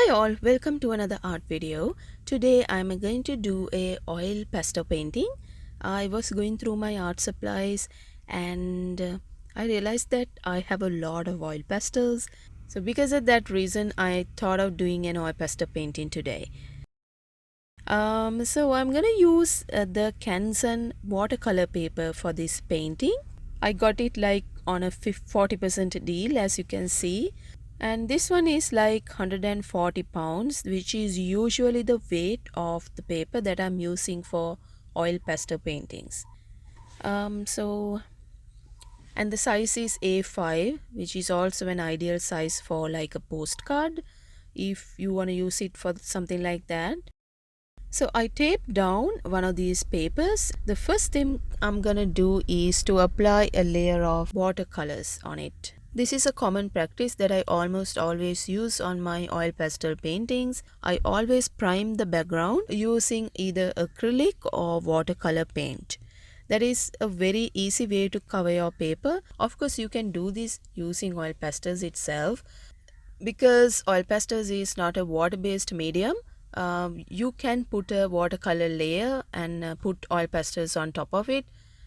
Hi all, welcome to another art video. Today I'm going to do a oil pastel painting. I was going through my art supplies and I realized that I have a lot of oil pastels. So because of that reason I thought of doing an oil pastel painting today. So I'm gonna use the Canson watercolor paper for this painting. I got it like on a 40% deal, as you can see, and this one is like 140 pounds, which is usually the weight of the paper that I'm using for oil pastel paintings. So and the size is A5, which is also an ideal size for like a postcard if you want to use it for something like that. So I taped down one of these papers. The first thing I'm gonna do is to apply a layer of watercolors on it. This is a common practice that I almost always use on my oil pastel paintings. I always prime the background using either acrylic or watercolor paint. That is a very easy way to cover your paper. Of course, you can do this using oil pastels itself, because oil pastels is not a water-based medium. You can put a watercolor layer and put oil pastels on top of it,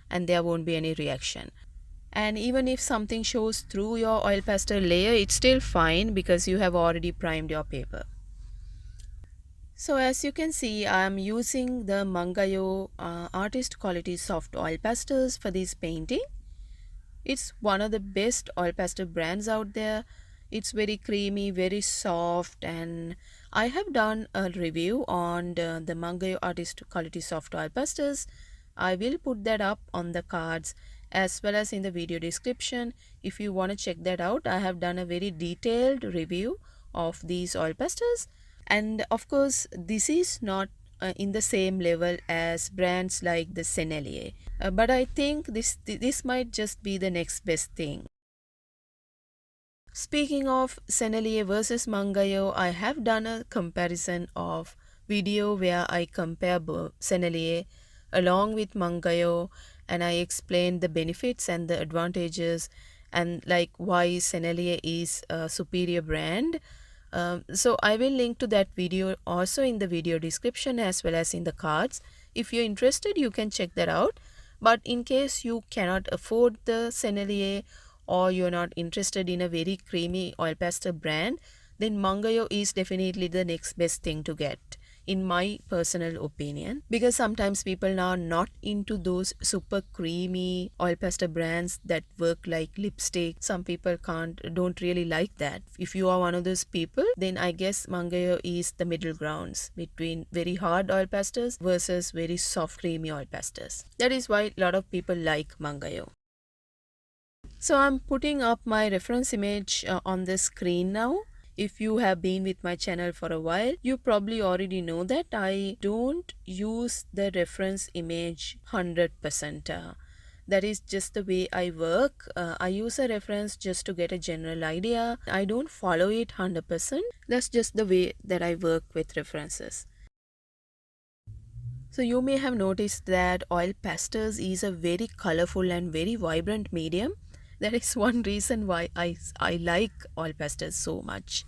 and there won't be any reaction. And even if something shows through your oil pastel layer, it's still fine because you have already primed your paper. So as you can see, I'm using the Mungyo artist quality soft oil pastels for this painting. It's one of the best oil pastel brands out there. It's very creamy, very soft, and I have done a review on the Mungyo Artist Quality Soft Oil Pastels. I will put that up on the cards as well as in the video description. If you want to check that out, I have done a very detailed review of these oil pastels. And of course, this is not in the same level as brands like the Sennelier. But I think this might just be the next best thing. Speaking of Sennelier versus Mungyo, I have done a comparison of video where I compare Sennelier along with Mungyo, and I explain the benefits and the advantages and like why Sennelier is a superior brand. So I will link to that video also in the video description as well as in the cards. If you're interested, you can check that out. But in case you cannot afford the Sennelier or you're not interested in a very creamy oil pastel brand, then Mungyo is definitely the next best thing to get, in my personal opinion, because sometimes people are not into those super creamy oil pastel brands that work like lipstick. Some people don't really like that. If you are one of those people, then I guess Mungyo is the middle grounds between very hard oil pastels versus very soft creamy oil pastels. That is why a lot of people like Mungyo. So I'm putting up my reference image on the screen now. If you have been with my channel for a while, you probably already know that I don't use the reference image 100%. That is just the way I work. I use a reference just to get a general idea. I don't follow it 100%. That's just the way that I work with references. So you may have noticed that oil pastels is a very colorful and very vibrant medium. That is one reason why I like oil pastels so much,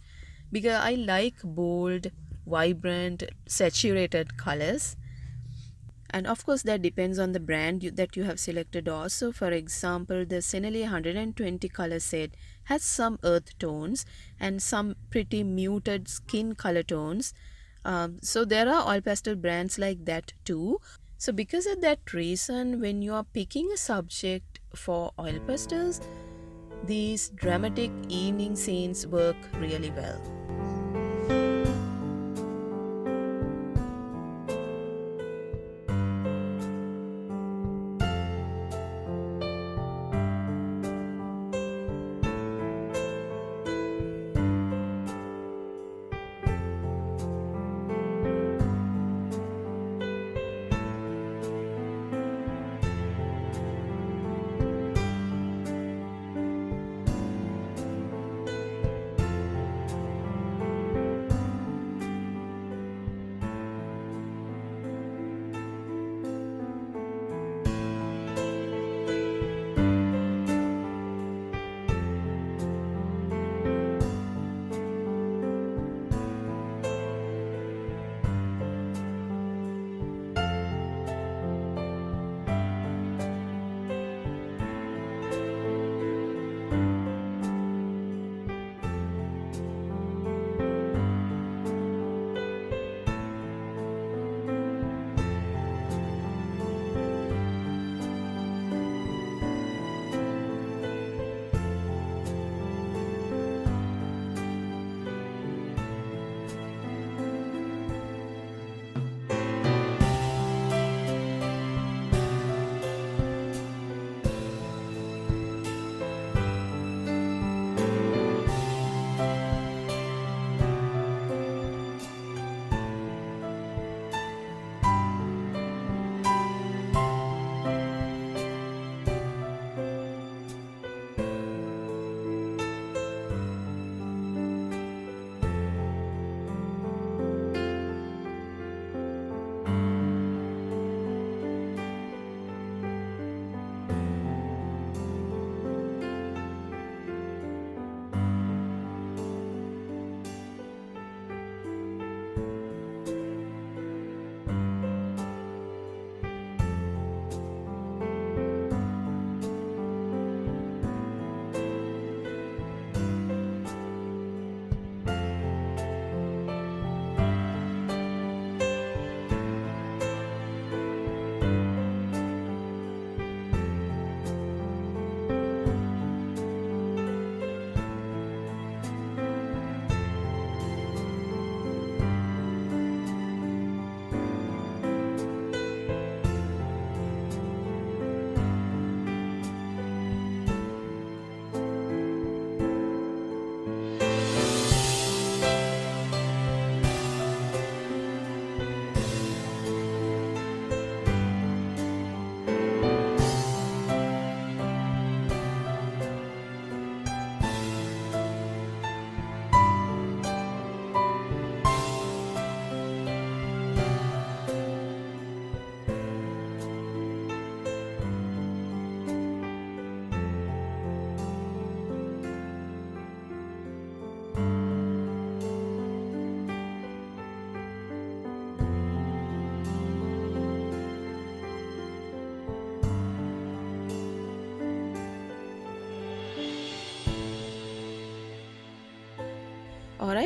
because I like bold, vibrant, saturated colors. And of course that depends on the brand that you have selected also. For example, the Sennelier 120 color set has some earth tones and some pretty muted skin color tones. So there are oil pastel brands like that too. So because of that reason, when you are picking a subject for oil pastels, these dramatic evening scenes work really well.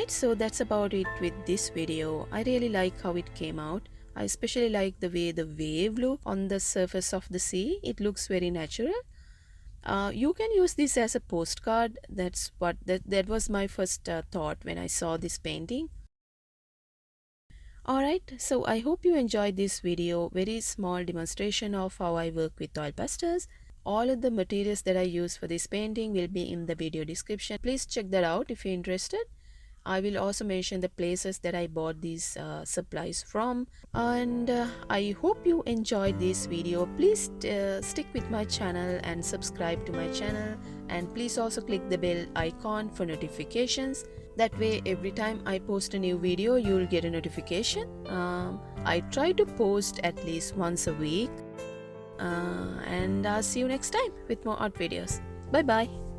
Alright, so that's about it with this video. I really like how it came out. I especially like the way the wave look on the surface of the sea. It looks very natural. You can use this as a postcard. That was my first thought when I saw this painting. Alright, so I hope you enjoyed this video. Very small demonstration of how I work with oil pastels. All of the materials that I use for this painting will be in the video description. Please check that out if you're interested. I will also mention the places that I bought these supplies from. And I hope you enjoyed this video. Please stick with my channel and subscribe to my channel, and please also click the bell icon for notifications. That way every time I post a new video you'll get a notification. I try to post at least once a week, and I'll see you next time with more art videos. Bye bye.